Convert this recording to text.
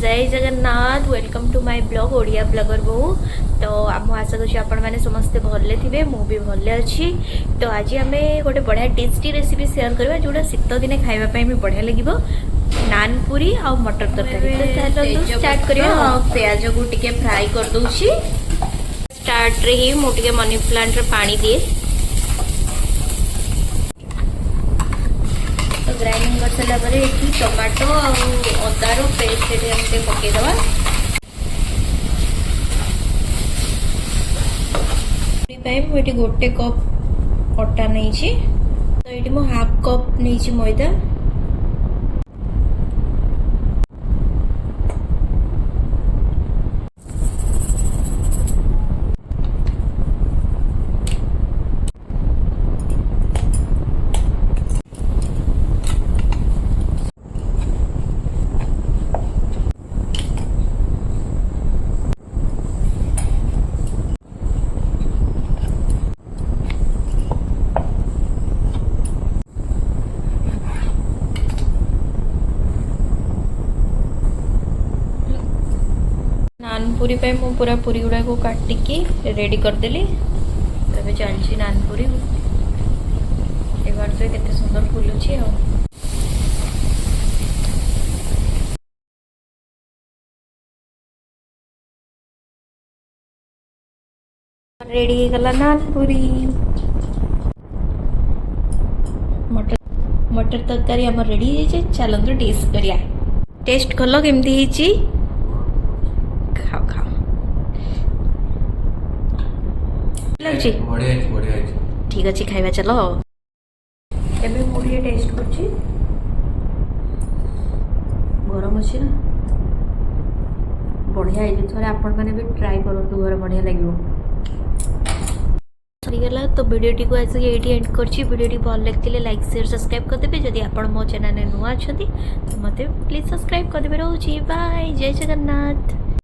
जय Jagannath welcome to my blog Odia blogger बहु। तो आम आशा करूँ आपण मैंने समस्ते भले थे मुझे भले अच्छी। तो आज आम गोटे बढ़िया टेस्टी रेसिपी शेयर करवा जोटा शीत दिने खावाई भी बढ़िया लगे नान पूरी आ मटर तरकारी। स्टार्ट करिया प्याज को टिके फ्राई कर दूची। स्टार्ट रे ही मुझे मनी प्लांट रे पानी दिए तो ग्राइंडिंग कर सारा पर टमाटो अदार पेस्ट पकईदवा। मुझे गोटे कप अटा नहीं तो ये मु हाफ कप नहीं मैदा। नानपुरी पे मु पूरा पूरी गुड़ा को काटिकी रेडी करदेली। तबे चलची नानपुरी एबार तो केते सुंदर फुलुची आ रेडी गला नानपुरी। मटर मटर तरकारी हमर रेडी है। चलंतु टेस्ट करिया। टेस्ट कलो केमती हिची खाओ खाओ लगची ठीक अच्छे खाइबा चलो। एबे मुझे टेस्ट करची गरम अच्छी ना बढ़िया है। थोड़े आपण मैंने भी ट्राई करूँ घर बढ़िया लगे सरीगला। तो वीडियोटी को आज ये एंड करची। वीडियोटी भल लगे लाइक शेयर सब्सक्राइब करदेवे। जदि आपण मो चैनल नुआ अच्छा तो मत प्लीज सब्सक्राइब करदेवे। रोची बाय जय जगन्नाथ।